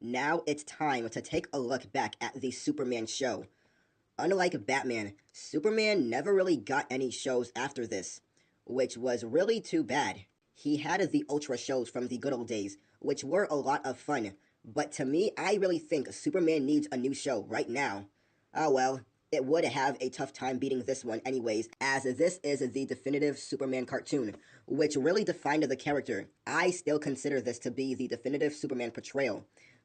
Now it's time to take a look back at the Superman show. Unlike Batman, Superman never really got any shows after this, which was really too bad. He had the Ultra shows from the good old days, which were a lot of fun, but to me, I really think Superman needs a new show right now. Oh well, it would have a tough time beating this one anyways, as this is the definitive Superman cartoon, which really defined the character. I still consider this to be the definitive Superman portrayal.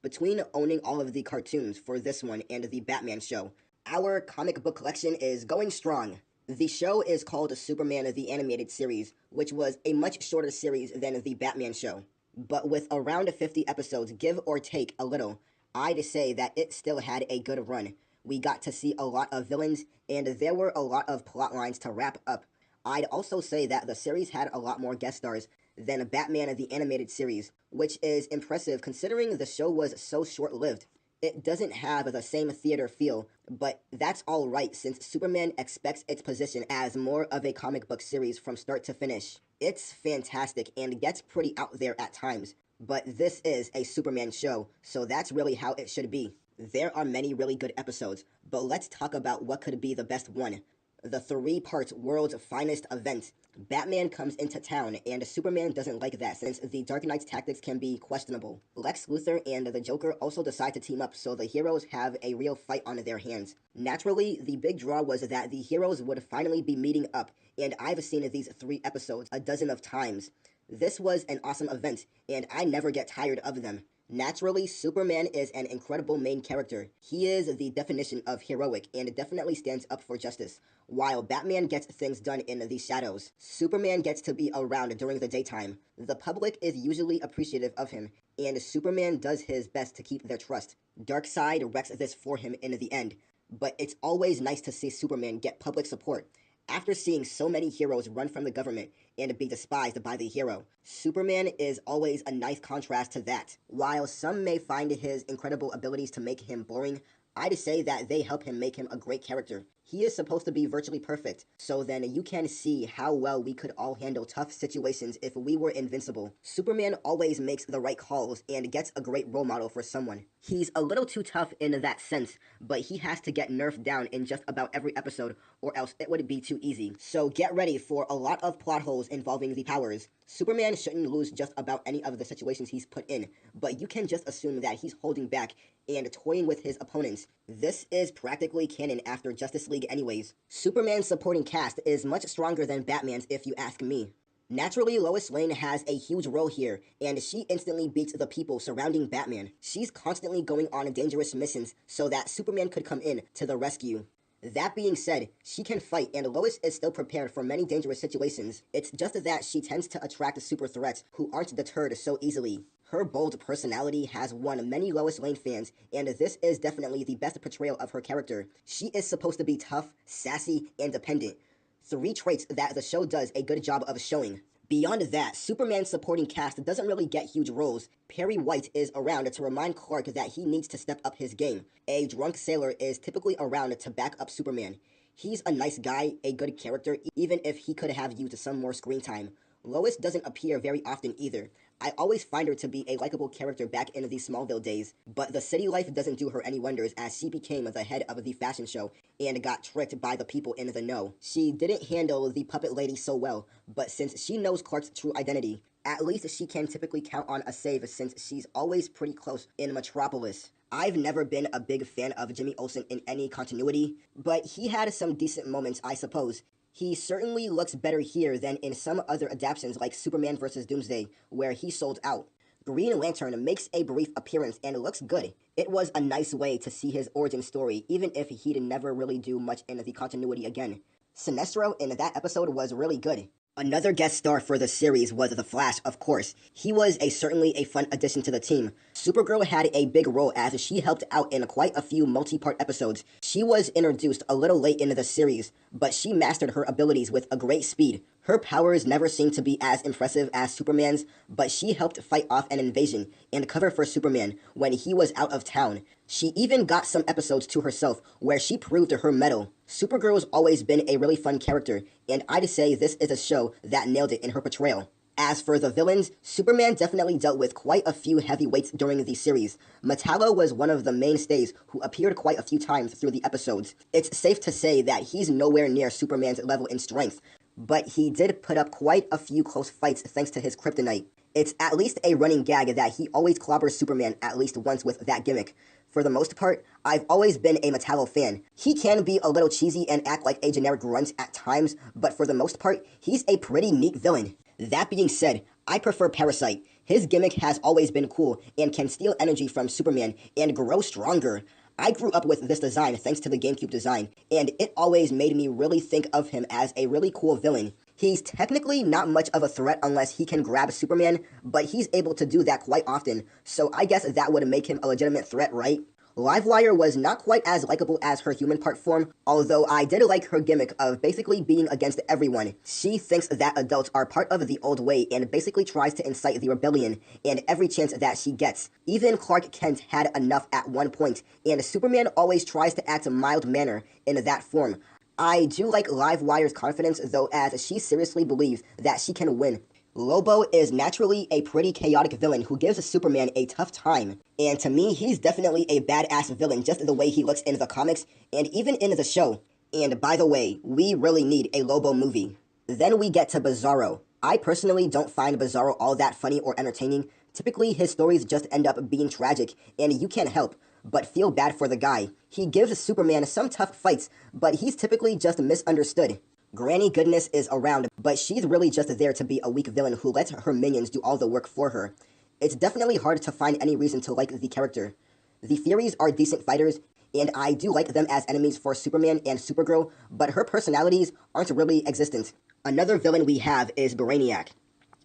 Between owning all of the cartoons for this one and the Batman show, our comic book collection is going strong. The show is called Superman the Animated Series, which was a much shorter series than the Batman show. But with around 50 episodes, give or take a little, I'd say that it still had a good run. We got to see a lot of villains, and there were a lot of plot lines to wrap up. I'd also say that the series had a lot more guest stars than Batman the Animated Series, which is impressive considering the show was so short-lived. It doesn't have the same theater feel, but that's alright since Superman expects its position as more of a comic book series from start to finish. It's fantastic and gets pretty out there at times, but this is a Superman show, so that's really how it should be. There are many really good episodes, but let's talk about what could be the best one. The three-part world's finest event. Batman comes into town, and Superman doesn't like that since the Dark Knight's tactics can be questionable. Lex Luthor and the Joker also decide to team up so the heroes have a real fight on their hands. Naturally, the big draw was that the heroes would finally be meeting up, and I've seen these 3 episodes a dozen of times. This was an awesome event, and I never get tired of them. Naturally, Superman is an incredible main character. He is the definition of heroic and definitely stands up for justice. While Batman gets things done in the shadows, Superman gets to be around during the daytime. The public is usually appreciative of him, and Superman does his best to keep their trust. Darkseid wrecks this for him in the end, but it's always nice to see Superman get public support. After seeing so many heroes run from the government and be despised by the hero, Superman is always a nice contrast to that. While some may find his incredible abilities to make him boring, I'd say that they help him make him a great character. He is supposed to be virtually perfect, so then you can see how well we could all handle tough situations if we were invincible. Superman always makes the right calls and gets a great role model for someone. He's a little too tough in that sense, but he has to get nerfed down in just about every episode, or else it would be too easy. So get ready for a lot of plot holes involving the powers. Superman shouldn't lose just about any of the situations he's put in, but you can just assume that he's holding back and toying with his opponents. This is practically canon after Justice League anyways. Superman's supporting cast is much stronger than Batman's if you ask me. Naturally, Lois Lane has a huge role here, and she instantly beats the people surrounding Batman. She's constantly going on dangerous missions so that Superman could come in to the rescue. That being said, she can fight, and Lois is still prepared for many dangerous situations. It's just that she tends to attract super threats who aren't deterred so easily. Her bold personality has won many Lois Lane fans, and this is definitely the best portrayal of her character. She is supposed to be tough, sassy, and dependent. 3 traits that the show does a good job of showing. Beyond that, Superman's supporting cast doesn't really get huge roles. Perry White is around to remind Clark that he needs to step up his game. A drunk sailor is typically around to back up Superman. He's a nice guy, a good character, even if he could have used some more screen time. Lois doesn't appear very often either. I always find her to be a likable character back in the Smallville days, but the city life doesn't do her any wonders as she became the head of the fashion show and got tricked by the people in the know. She didn't handle the puppet lady so well, but since she knows Clark's true identity, at least she can typically count on a save since she's always pretty close in Metropolis. I've never been a big fan of Jimmy Olsen in any continuity, but he had some decent moments, I suppose. He certainly looks better here than in some other adaptations like Superman vs. Doomsday, where he sold out. Green Lantern makes a brief appearance and looks good. It was a nice way to see his origin story, even if he'd never really do much in the continuity again. Sinestro in that episode was really good. Another guest star for the series was The Flash, of course. He was certainly a fun addition to the team. Supergirl had a big role as she helped out in quite a few multi-part episodes. She was introduced a little late into the series, but she mastered her abilities with a great speed. Her powers never seemed to be as impressive as Superman's, but she helped fight off an invasion and cover for Superman when he was out of town. She even got some episodes to herself where she proved her mettle. Supergirl's always been a really fun character, and I'd say this is a show that nailed it in her portrayal. As for the villains, Superman definitely dealt with quite a few heavyweights during the series. Metallo was one of the mainstays who appeared quite a few times through the episodes. It's safe to say that he's nowhere near Superman's level in strength, but he did put up quite a few close fights thanks to his kryptonite. It's at least a running gag that he always clobbers Superman at least once with that gimmick. For the most part, I've always been a Metallo fan. He can be a little cheesy and act like a generic grunt at times, but for the most part, he's a pretty neat villain. That being said, I prefer Parasite. His gimmick has always been cool and can steal energy from Superman and grow stronger. I grew up with this design thanks to the GameCube design, and it always made me really think of him as a really cool villain. He's technically not much of a threat unless he can grab Superman, but he's able to do that quite often, so I guess that would make him a legitimate threat, right? Livewire was not quite as likable as her human part form, although I did like her gimmick of basically being against everyone. She thinks that adults are part of the old way and basically tries to incite the rebellion, and every chance that she gets. Even Clark Kent had enough at one point, and Superman always tries to act a mild manner in that form. I do like Livewire's confidence, though, as she seriously believes that she can win. Lobo is naturally a pretty chaotic villain who gives Superman a tough time. And to me, he's definitely a badass villain just the way he looks in the comics and even in the show. And by the way, we really need a Lobo movie. Then we get to Bizarro. I personally don't find Bizarro all that funny or entertaining. Typically, his stories just end up being tragic, and you can't help but feel bad for the guy. He gives Superman some tough fights, but he's typically just misunderstood. Granny Goodness is around, but she's really just there to be a weak villain who lets her minions do all the work for her. It's definitely hard to find any reason to like the character. The Furies are decent fighters, and I do like them as enemies for Superman and Supergirl, but her personalities aren't really existent. Another villain we have is Brainiac.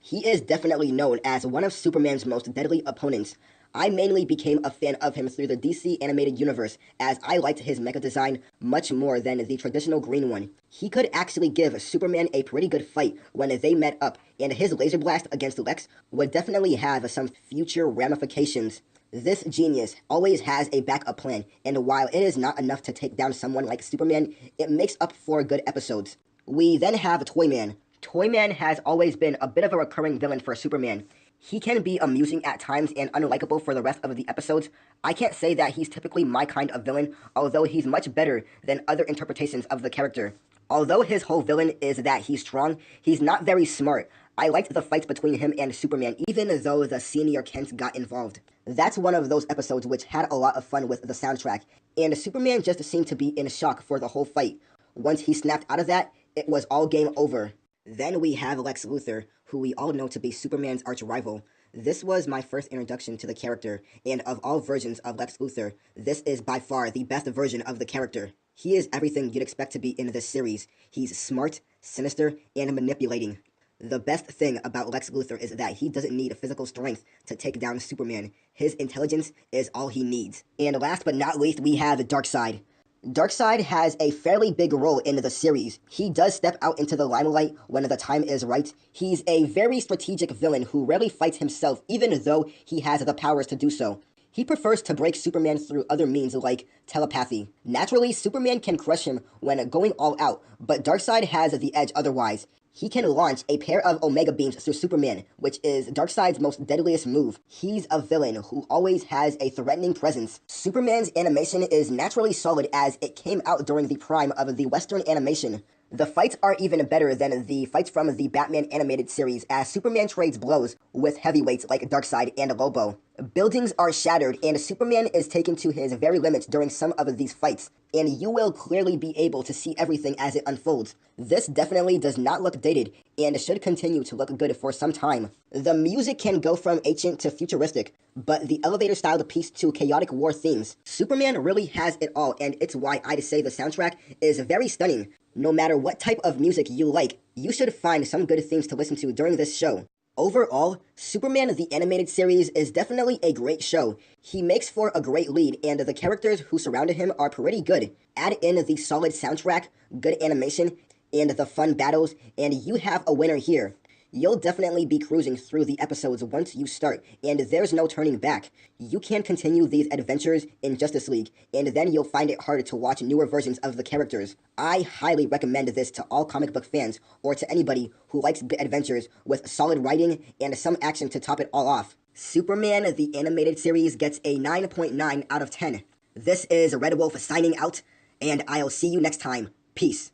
He is definitely known as one of Superman's most deadly opponents. I mainly became a fan of him through the DC animated universe, as I liked his mecha design much more than the traditional green one. He could actually give Superman a pretty good fight when they met up, and his laser blast against Lex would definitely have some future ramifications. This genius always has a backup plan, and while it is not enough to take down someone like Superman, it makes up for good episodes. We then have Toyman. Toyman has always been a bit of a recurring villain for Superman. He can be amusing at times and unlikable for the rest of the episodes. I can't say that he's typically my kind of villain, although he's much better than other interpretations of the character. Although his whole villain is that he's strong, he's not very smart. I liked the fights between him and Superman, even though the senior Kent got involved. That's one of those episodes which had a lot of fun with the soundtrack, and Superman just seemed to be in shock for the whole fight. Once he snapped out of that, it was all game over. Then we have Lex Luthor, who we all know to be Superman's arch-rival. This was my first introduction to the character, and of all versions of Lex Luthor, this is by far the best version of the character. He is everything you'd expect to be in this series. He's smart, sinister, and manipulating. The best thing about Lex Luthor is that he doesn't need physical strength to take down Superman. His intelligence is all he needs. And last but not least, we have Darkseid. Darkseid has a fairly big role in the series. He does step out into the limelight when the time is right. He's a very strategic villain who rarely fights himself, even though he has the powers to do so. He prefers to break Superman through other means like telepathy. Naturally, Superman can crush him when going all out, but Darkseid has the edge otherwise. He can launch a pair of Omega Beams through Superman, which is Darkseid's most deadliest move. He's a villain who always has a threatening presence. Superman's animation is naturally solid as it came out during the prime of the Western animation. The fights are even better than the fights from the Batman animated series, as Superman trades blows with heavyweights like Darkseid and Lobo. Buildings are shattered, and Superman is taken to his very limits during some of these fights, and you will clearly be able to see everything as it unfolds. This definitely does not look dated, and should continue to look good for some time. The music can go from ancient to futuristic, but the elevator-styled piece to chaotic war themes. Superman really has it all, and it's why I'd say the soundtrack is very stunning. No matter what type of music you like, you should find some good themes to listen to during this show. Overall, Superman the Animated Series is definitely a great show. He makes for a great lead, and the characters who surrounded him are pretty good. Add in the solid soundtrack, good animation, and the fun battles, and you have a winner here. You'll definitely be cruising through the episodes once you start, and there's no turning back. You can continue these adventures in Justice League, and then you'll find it harder to watch newer versions of the characters. I highly recommend this to all comic book fans, or to anybody who likes good adventures with solid writing and some action to top it all off. Superman, the animated series, gets a 9.9 out of 10. This is Red Wolf signing out, and I'll see you next time. Peace.